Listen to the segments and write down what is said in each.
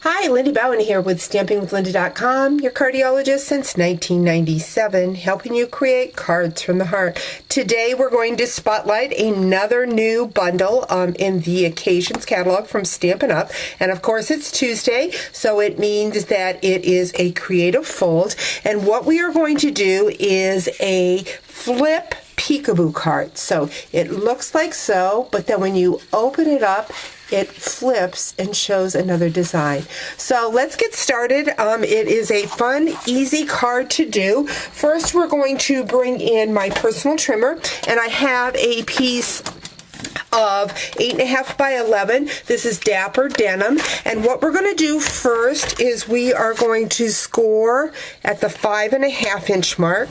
Hi, Linda Bowen here with StampingWithLinda.com, your cardiologist since 1997, helping you create cards from the heart. Today we're going to spotlight another new bundle in the Occasions catalog from Stampin' Up! And of course it's Tuesday, so it means that it is a creative fold. And what we are going to do is a flip peekaboo card. So it looks like so, but then when you open it up, it flips and shows another design. So let's get started. It is a fun, easy card to do. First, we're going to bring in my personal trimmer, and I have a piece of 8.5 by 11. This is Dapper Denim, and what we're going to do first is we are going to score at the 5.5 inch mark,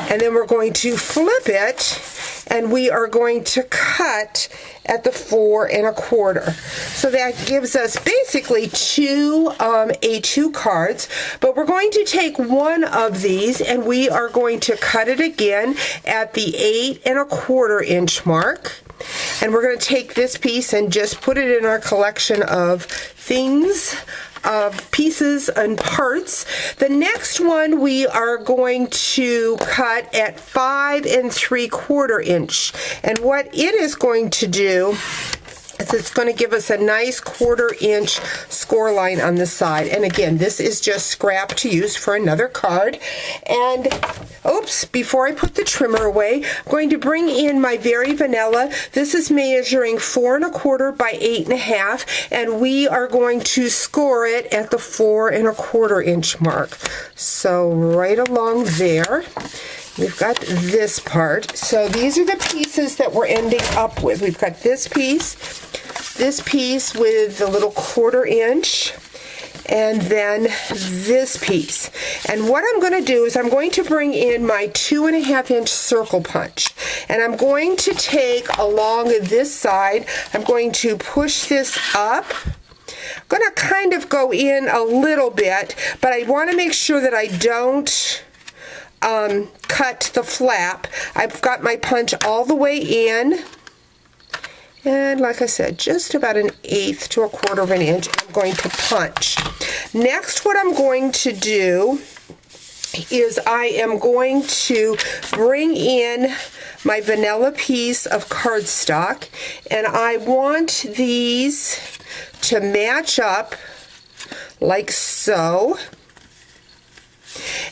and then we're going to flip it, and we are going to cut at the 4 1/4. So that gives us basically two A2 cards, but we're going to take one of these and we are going to cut it again at the 8 1/4 inch mark. And we're going to take this piece and just put it in our collection of things, of pieces and parts. The next one we are going to cut at 5 3/4 inch. And what it is going to do is it's going to give us a nice 1/4 inch score line on the side. And again, this is just scrap to use for another card. And oops, before I put the trimmer away, I'm going to bring in my Very Vanilla. This is measuring 4 1/4 by 8.5, and we are going to score it at the 4 1/4 inch mark. So right along there, we've got this part. So these are the pieces that we're ending up with. We've got this piece with the little 1/4 inch, and then this piece. And what I'm going to do is I'm going to bring in my 2.5 inch circle punch, and I'm going to take along this side, I'm going to push this up. I'm going to kind of go in a little bit, but I want to make sure that I don't cut the flap. I've got my punch all the way in, and like I said, just about 1/8 to 1/4 inch I'm going to punch. Next, what I'm going to do is I am going to bring in my vanilla piece of cardstock, and I want these to match up like so.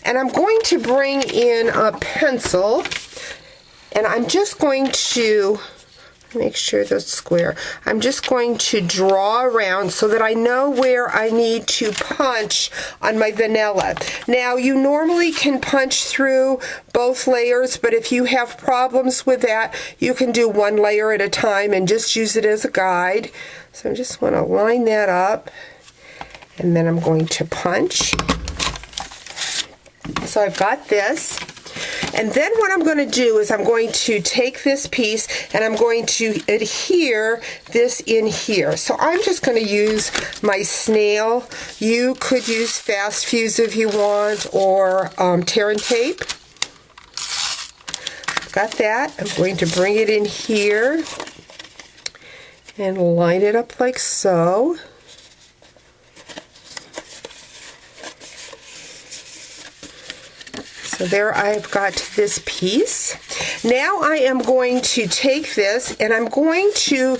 And I'm going to bring in a pencil, and I'm just going to make sure that's square. I'm just going to draw around so that I know where I need to punch on my vanilla. Now, you normally can punch through both layers, but if you have problems with that, you can do one layer at a time and just use it as a guide. So I just want to line that up, and then I'm going to punch. So I've got this, and then what I'm going to do is I'm going to take this piece and I'm going to adhere this in here. So I'm just going to use my snail. You could use fast fuse if you want, or tear and tape. Got that. I'm going to bring it in here and line it up like so. So there I've got this piece. Now I am going to take this and I'm going to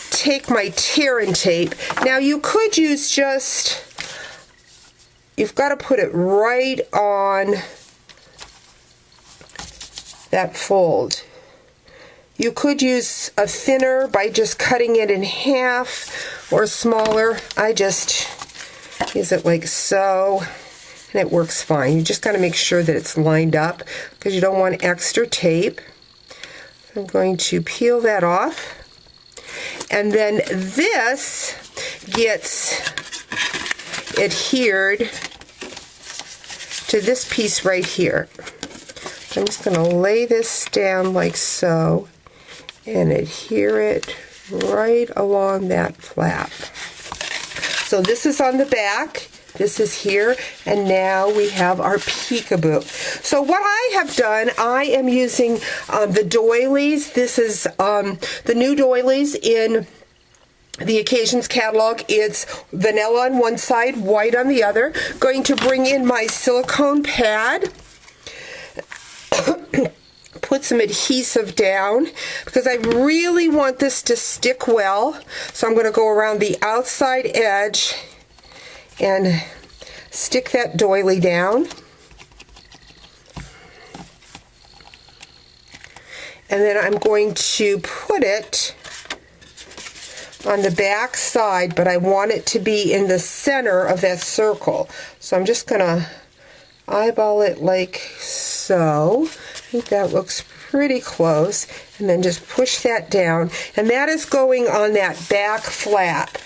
take my tear and tape. Now you could use just, you've got to put it right on that fold. You could use a thinner by just cutting it in half, or smaller. I just use it like so, and it works fine. You just got to make sure that it's lined up because you don't want extra tape. I'm going to peel that off, and then this gets adhered to this piece right here. I'm just going to lay this down like so and adhere it right along that flap. So this is on the back, this is here, and now we have our peekaboo. So what I have done, I am using the doilies. This is the new doilies in the Occasions catalog. It's vanilla on one side, white on the other. Going to bring in my silicone pad. Put some adhesive down because I really want this to stick well. So I'm going to go around the outside edge and stick that doily down. And then I'm going to put it on the back side, but I want it to be in the center of that circle. So I'm just going to eyeball it like so. I think that looks pretty close. And then just push that down. And that is going on that back flap.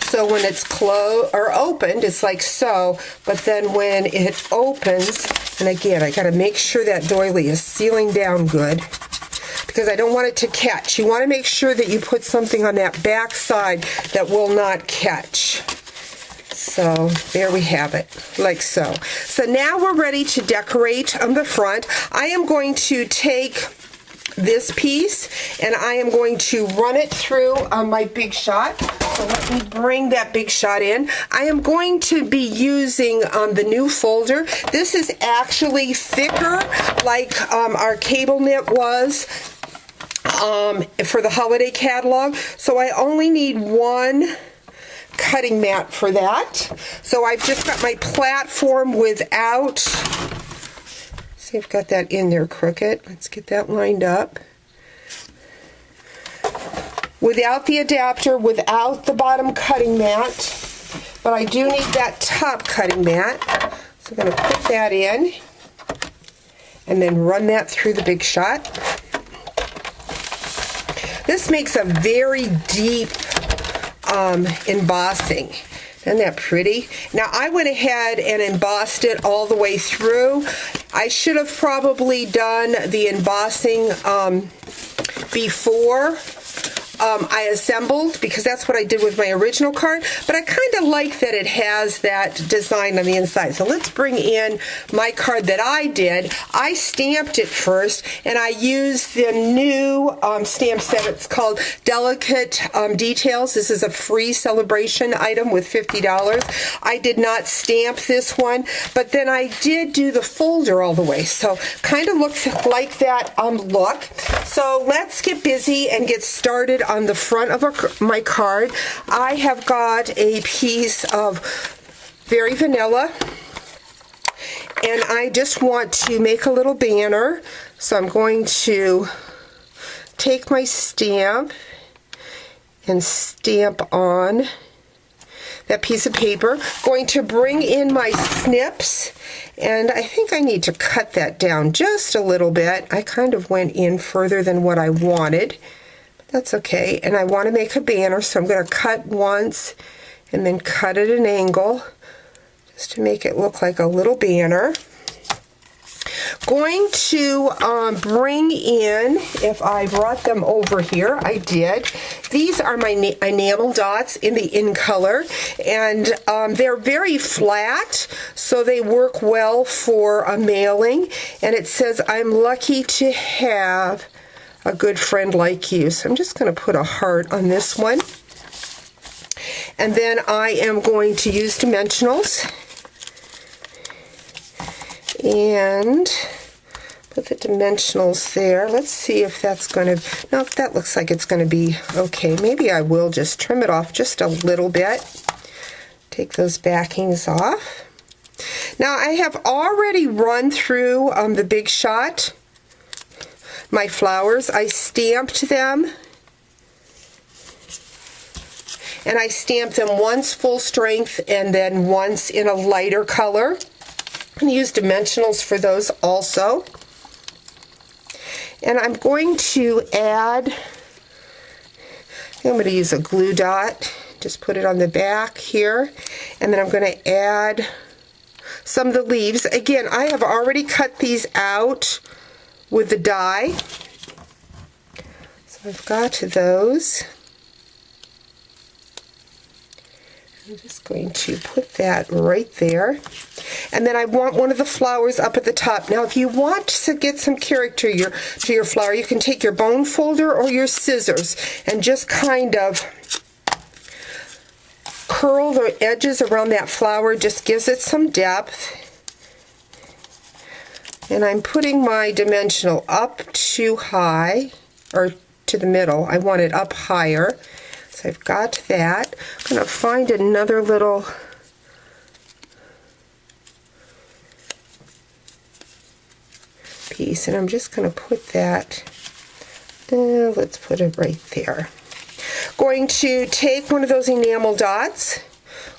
So when it's closed or opened, it's like so. But then when it opens, and again, I got to make sure that doily is sealing down good because I don't want it to catch. You want to make sure that you put something on that back side that will not catch. So there we have it, like so. So now we're ready to decorate on the front. I am going to take this piece and I am going to run it through on my Big Shot. So let me bring that Big Shot in. I am going to be using the new folder. This is actually thicker like our cable knit was for the holiday catalog. So I only need one cutting mat for that. So I've just got my platform without, see, I've got that in there crooked. Let's get that lined up. Without the adapter, without the bottom cutting mat, but I do need that top cutting mat. So I'm going to put that in and then run that through the Big Shot. This makes a very deep embossing. Isn't that pretty? Now I went ahead and embossed it all the way through. I should have probably done the embossing before I assembled, because that's what I did with my original card, but I kind of like that it has that design on the inside. So let's bring in my card that I did. I stamped it first, and I used the new stamp set. It's called Delicate Details. This is a free celebration item with $50. I did not stamp this one, but then I did do the folder all the way. So kind of looks like that look. So let's get busy and get started on the front of my card. I have got a piece of very vanilla, and I just want to make a little banner. So I'm going to take my stamp and stamp on that piece of paper. Going to bring in my snips, and I think I need to cut that down just a little bit. I kind of went in further than what I wanted. That's okay. And I want to make a banner, so I'm going to cut once and then cut at an angle just to make it look like a little banner. Going to bring in, if I brought them over here, I did. These are my enamel dots in the In Color, and they're very flat, so they work well for a mailing. And it says, "I'm lucky to have a good friend like you." So I'm just going to put a heart on this one. And then I am going to use dimensionals and put the dimensionals there. Let's see if that's going to, no, that looks like it's going to be okay. Maybe I will just trim it off just a little bit. Take those backings off. Now I have already run through the Big Shot my flowers. I stamped them, and I stamped them once full strength and then once in a lighter color. I'm going to use dimensionals for those also. And I'm going to add, I'm going to use a glue dot, just put it on the back here, and then I'm going to add some of the leaves. Again, I have already cut these out with the die. So I've got those. I'm just going to put that right there. And then I want one of the flowers up at the top. Now, if you want to get some character to your flower, you can take your bone folder or your scissors and just kind of curl the edges around that flower. Just gives it some depth. And I'm putting my dimensional up too high, or to the middle. I want it up higher. So I've got that. I'm going to find another little piece, and I'm just going to put that, let's put it right there. Going to take one of those enamel dots,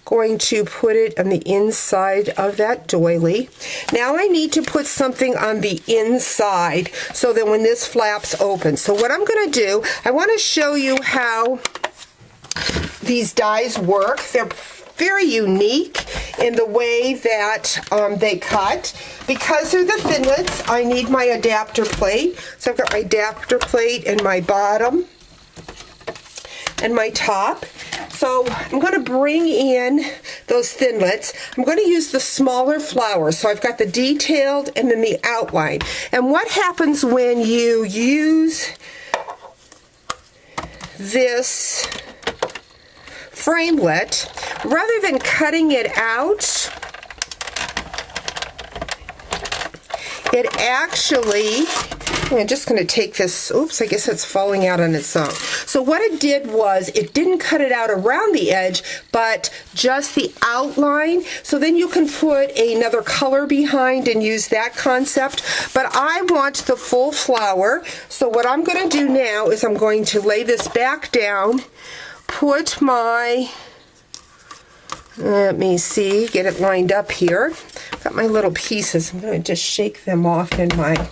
going to put it on the inside of that doily. Now I need to put something on the inside so that when this flaps open. So what I'm going to do, I want to show you how these dies work. They're very unique in the way that they cut. Because they're the thinlets, I need my adapter plate. So I've got my adapter plate in my bottom and my top. So I'm going to bring in those thinlets. I'm going to use the smaller flowers. So I've got the detailed and then the outline. And what happens when you use this framelit, rather than cutting it out, it actually, I'm just going to take this, oops, I guess it's falling out on its own. So what it did was, it didn't cut it out around the edge, but just the outline. So then you can put another color behind and use that concept. But I want the full flower. So what I'm going to do now is I'm going to lay this back down, put my, let me see, get it lined up here. Got my little pieces. I'm going to just shake them off in my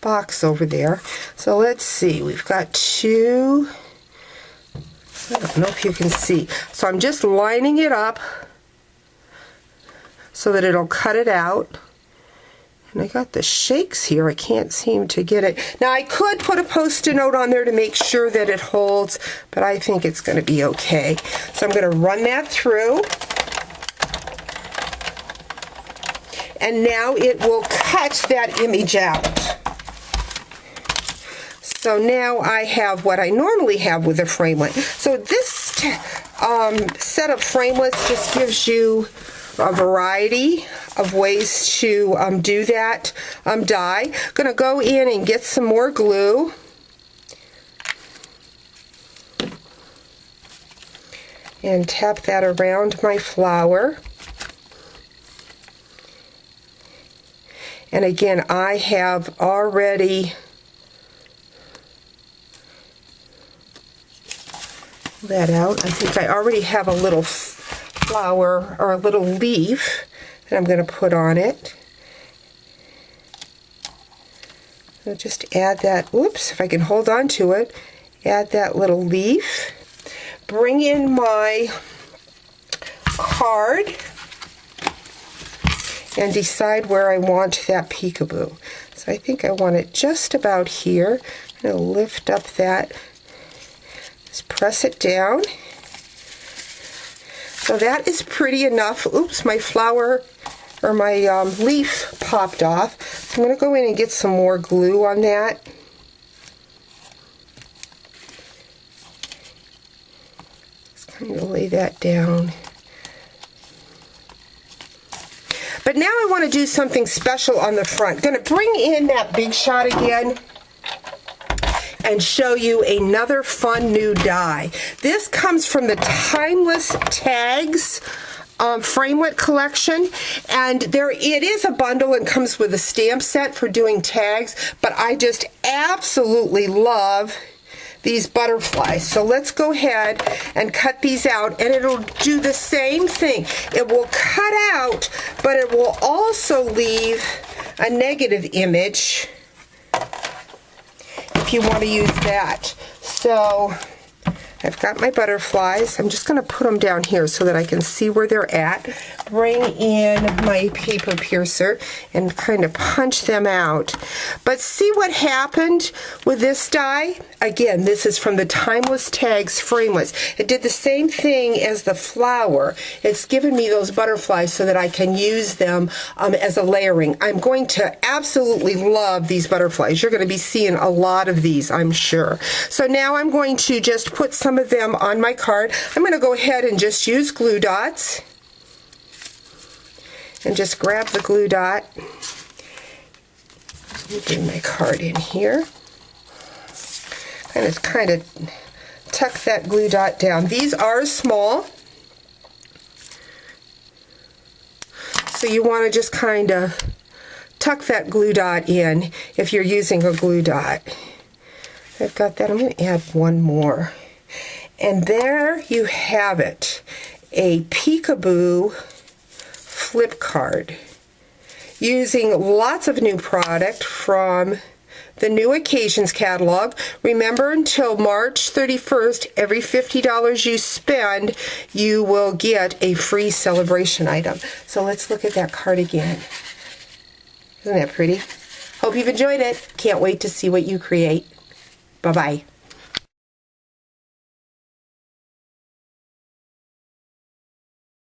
box over there. So let's see, we've got two, I don't know if you can see. So I'm just lining it up so that it'll cut it out. And I got the shakes here. I can't seem to get it. Now I could put a Post-it note on there to make sure that it holds, but I think it's going to be okay. So I'm going to run that through. And now it will cut that image out. So now I have what I normally have with a framelit. So this set of framelits just gives you a variety of ways to do that die. I'm going to go in and get some more glue. And tap that around my flower. And again, I have already that out. I think I already have a little flower or a little leaf that I'm going to put on it. So just add that, oops, if I can hold on to it, add that little leaf. Bring in my card and decide where I want that peekaboo. So I think I want it just about here. I'm going to lift up that, just press it down. So that is pretty enough. Oops, my flower or my leaf popped off. So I'm going to go in and get some more glue on that. Just kind of lay that down. But now I want to do something special on the front. Going to bring in that Big Shot again and show you another fun new die. This comes from the Timeless Tags framelit collection, and it is a bundle and comes with a stamp set for doing tags, but I just absolutely love these butterflies. So let's go ahead and cut these out, and it'll do the same thing. It will cut out, but it will also leave a negative image if you want to use that. So I've got my butterflies. I'm just going to put them down here so that I can see where they're at. Bring in my paper piercer and kind of punch them out. But see what happened with this die? Again, this is from the Timeless Tags Frameless. It did the same thing as the flower. It's given me those butterflies so that I can use them as a layering. I'm going to absolutely love these butterflies. You're going to be seeing a lot of these, I'm sure. So now I'm going to just put some of them on my card. I'm going to go ahead and just use glue dots and just grab the glue dot. Bring my card in here. Kind of tuck that glue dot down. These are small, so you want to just kind of tuck that glue dot in if you're using a glue dot. I've got that. I'm going to add one more. And there you have it, a peekaboo flip card using lots of new product from the New Occasions catalog. Remember, until March 31st, every $50 you spend, you will get a free celebration item. So let's look at that card again. Isn't that pretty? Hope you've enjoyed it. Can't wait to see what you create. Bye-bye.